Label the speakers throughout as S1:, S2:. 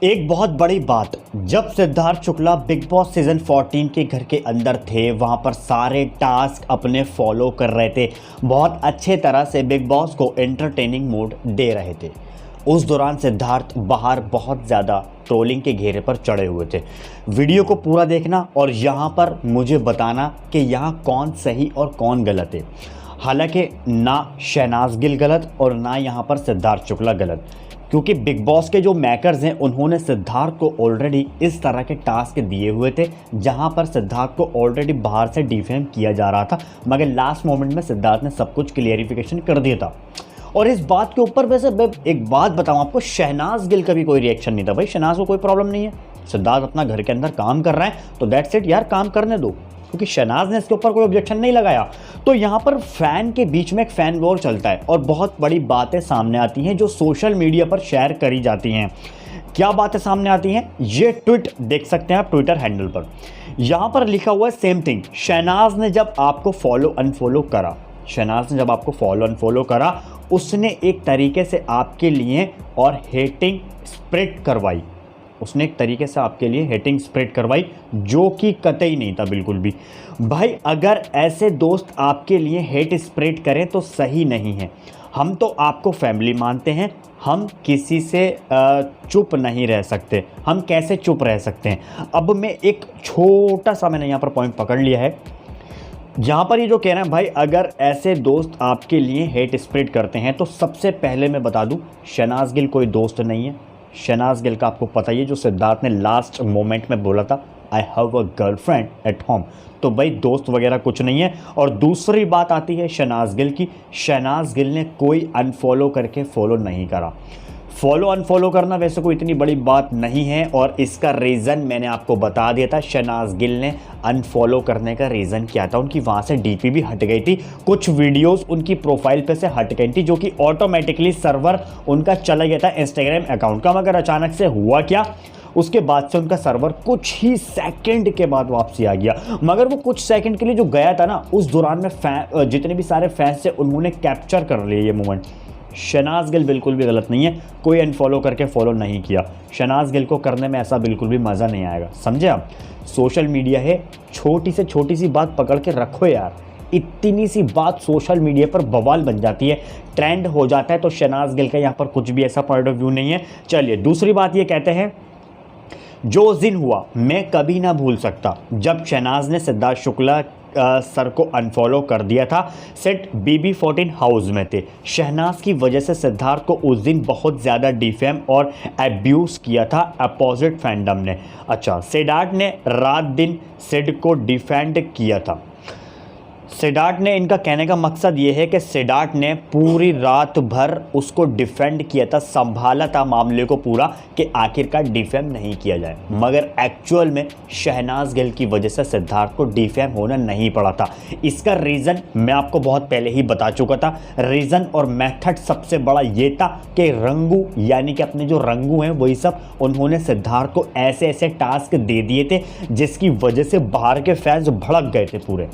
S1: एक बहुत बड़ी बात, जब Siddharth Shukla big boss season 14 के घर के अंदर थे, वहां पर सारे टास्क अपने फॉलो कर रहे थे, बहुत अच्छे तरह से बिग बॉस को एंटरटेनिंग मोड दे रहे थे। उस दौरान सिद्धार्थ बाहर बहुत ज़्यादा ट्रोलिंग के घेरे पर चढ़े हुए थे। वीडियो को पूरा देखना और यहाँ पर मुझे बताना कि यहाँ कौन सही और कौन गलत है। हालांकि ना शहनाज गिल गलत और ना यहाँ पर सिद्धार्थ शुक्ला गलत, क्योंकि बिग बॉस के जो मेकर्स हैं उन्होंने सिद्धार्थ को ऑलरेडी इस तरह के टास्क दिए हुए थे जहां पर सिद्धार्थ को ऑलरेडी बाहर से डिफेम किया जा रहा था, मगर लास्ट मोमेंट में सिद्धार्थ ने सब कुछ क्लियरिफिकेशन कर दिया था। और इस बात के ऊपर वैसे मैं एक बात बताऊं आपको, शहनाज गिल का भी कोई रिएक्शन नहीं था। भाई शहनाज को कोई प्रॉब्लम नहीं है, सिद्धार्थ अपना घर के अंदर काम कर रहा है तो दैट्स इट यार, काम करने दो, क्योंकि शहनाज ने इसके ऊपर कोई ऑब्जेक्शन नहीं लगाया। तो यहाँ पर फैन के बीच में एक फैन वॉर चलता है और बहुत बड़ी बातें सामने आती हैं जो सोशल मीडिया पर शेयर करी जाती हैं। क्या बातें सामने आती हैं, ये ट्वीट देख सकते हैं आप ट्विटर हैंडल पर। यहाँ पर लिखा हुआ है सेम थिंग, शहनाज ने जब आपको फॉलो अनफॉलो करा, शहनाज ने जब आपको फॉलो अनफॉलो करा, उसने एक तरीके से आपके लिए और हेटिंग स्प्रेड करवाई, उसने एक तरीके से आपके लिए हेटिंग स्प्रेड करवाई जो कि कतई नहीं था बिल्कुल भी। भाई अगर ऐसे दोस्त आपके लिए हेट स्प्रेड करें तो सही नहीं है। हम तो आपको फैमिली मानते हैं, हम किसी से चुप नहीं रह सकते। हम कैसे चुप रह सकते हैं? अब मैं एक छोटा सा मैंने यहाँ पर पॉइंट पकड़ लिया है। यहाँ पर ये जो कह रहे हैं भाई अगर ऐसे दोस्त आपके लिए हेट स्प्रेड करते हैं तो सबसे पहले मैं बता दूँ, शहनाज गिल कोई दोस्त नहीं है। शहनाज गिल का आपको पता ही है, जो सिद्धार्थ ने लास्ट मोमेंट में बोला था I have a girlfriend at home, तो भाई दोस्त वगैरह कुछ नहीं है। और दूसरी बात आती है शहनाज गिल की, शहनाज गिल ने कोई अनफॉलो करके फॉलो नहीं करा। फॉलो अनफॉलो करना वैसे कोई इतनी बड़ी बात नहीं है और इसका रीज़न मैंने आपको बता दिया था। शहनाज गिल ने अनफॉलो करने का रीज़न क्या था, उनकी वहाँ से डीपी भी हट गई थी, कुछ वीडियोस उनकी प्रोफाइल पे से हट गई थी जो कि ऑटोमेटिकली सर्वर उनका चला गया था इंस्टाग्राम अकाउंट का। मगर अचानक से हुआ क्या, उसके बाद से उनका सर्वर कुछ ही सेकंड के बाद वापसी आ गया। मगर वो कुछ सेकंड के लिए जो गया था ना, उस दौरान में जितने भी सारे फैंस थे उन्होंने कैप्चर कर लिया ये मोमेंट। शहनाज गिल बिल्कुल भी गलत नहीं है, कोई अनफॉलो करके फॉलो नहीं किया। शहनाज गिल को करने में ऐसा बिल्कुल भी मज़ा नहीं आएगा, समझे आप? सोशल मीडिया है, छोटी से छोटी सी बात पकड़ के रखो यार, इतनी सी बात सोशल मीडिया पर बवाल बन जाती है, ट्रेंड हो जाता है। तो शहनाज गिल का यहाँ पर कुछ भी ऐसा पॉइंट ऑफ व्यू नहीं है। चलिए दूसरी बात ये कहते हैं, जो उस दिन हुआ मैं कभी ना भूल सकता जब शहनाज ने सिद्धार्थ शुक्ला सर को अनफॉलो कर दिया था। सेट BB14 हाउस में थे। शहनाज की वजह से सिद्धार्थ को उस दिन बहुत ज़्यादा डिफेम और एब्यूज़ किया था अपोजिट फैंडम ने। अच्छा, सिद्धार्थ ने रात दिन सिड को डिफेंड किया था। सिद्धार्थ ने, इनका कहने का मकसद ये है कि सिद्धार्थ ने पूरी रात भर उसको डिफेंड किया था, संभाला था मामले को पूरा कि आखिरकार डिफेम नहीं किया जाए। मगर एक्चुअल में शहनाज गिल की वजह से सिद्धार्थ को डिफेम होना नहीं पड़ा था। इसका रीज़न मैं आपको बहुत पहले ही बता चुका था। रीज़न और मेथड सबसे बड़ा ये था कि रंगू, यानी कि अपने जो रंगू हैं वही सब, उन्होंने सिद्धार्थ को ऐसे ऐसे टास्क दे दिए थे जिसकी वजह से बाहर के फैंस भड़क गए थे पूरे।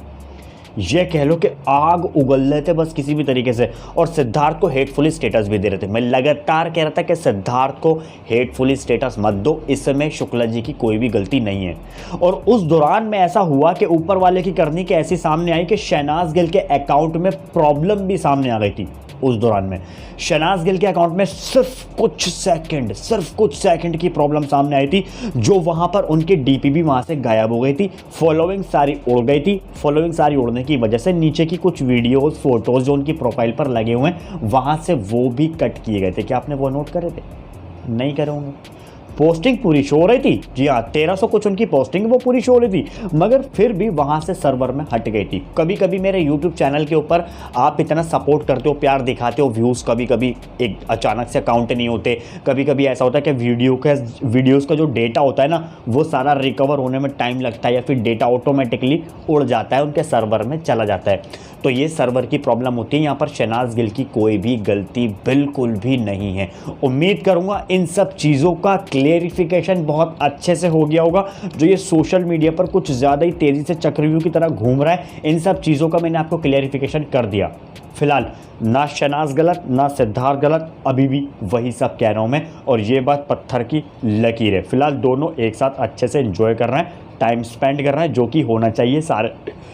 S1: ये कह लो कि आग उगल रहे थे बस किसी भी तरीके से, और सिद्धार्थ को हेटफुली स्टेटस भी दे रहे थे। मैं लगातार कह रहा था कि सिद्धार्थ को हेटफुली स्टेटस मत दो, इसमें शुक्ला जी की कोई भी गलती नहीं है। और उस दौरान में ऐसा हुआ कि ऊपर वाले की करनी कि ऐसी सामने आई कि शहनाज गिल के अकाउंट में प्रॉब्लम भी सामने आ गई थी। उस दौरान में शहनाज गिल के अकाउंट में सिर्फ कुछ सेकंड की प्रॉब्लम सामने आई थी, जो वहां पर उनकी डीपी भी वहां से गायब हो गई थी, फॉलोइंग सारी उड़ गई थी। फॉलोइंग सारी उड़ने की वजह से नीचे की कुछ वीडियोस फोटोज जो उनकी प्रोफाइल पर लगे हुए हैं वहां से वो भी कट किए गए थे। क्या आपने वो नोट करे थे? नहीं करे होंगे। पोस्टिंग पूरी शो हो रही थी, जी हाँ, 1300 कुछ उनकी पोस्टिंग वो पूरी शो हो रही थी, मगर फिर भी वहाँ से सर्वर में हट गई थी। कभी कभी मेरे यूट्यूब चैनल के ऊपर आप इतना सपोर्ट करते हो, प्यार दिखाते हो, व्यूज़ कभी कभी एक अचानक से काउंट नहीं होते। कभी कभी ऐसा होता है कि वीडियोज़ का जो डेटा होता है ना, वो सारा रिकवर होने में टाइम लगता है या फिर डेटा ऑटोमेटिकली उड़ जाता है, उनके सर्वर में चला जाता है। तो ये सर्वर की प्रॉब्लम होती है। यहाँ पर शहनाज गिल की कोई भी गलती बिल्कुल भी नहीं है। उम्मीद करूँगा इन सब चीज़ों का क्लेरिफिकेशन बहुत अच्छे से हो गया होगा। जो ये सोशल मीडिया पर कुछ ज़्यादा ही तेज़ी से चक्रव्यूह की तरह घूम रहा है, इन सब चीज़ों का मैंने आपको क्लेरिफिकेशन कर दिया। फिलहाल ना शहनाज गलत ना सिद्धार्थ गलत, अभी भी वही सब कह रहा हूँ मैं, और ये बात पत्थर की लकीर है। फिलहाल दोनों एक साथ अच्छे से एंजॉय कर रहे हैं, टाइम स्पेंड कर रहे हैं, जो कि होना चाहिए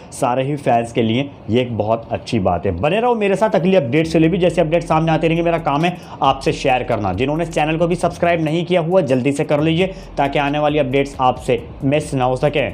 S1: सारे ही फैंस के लिए। ये एक बहुत अच्छी बात है। बने रहो मेरे साथ अगली अपडेट्स के लिए भी, जैसे अपडेट सामने आते रहेंगे मेरा काम है आपसे शेयर करना। जिन्होंने चैनल को भी सब्सक्राइब नहीं किया हुआ जल्दी से कर लीजिए, ताकि आने वाली अपडेट्स आपसे मिस ना हो सके।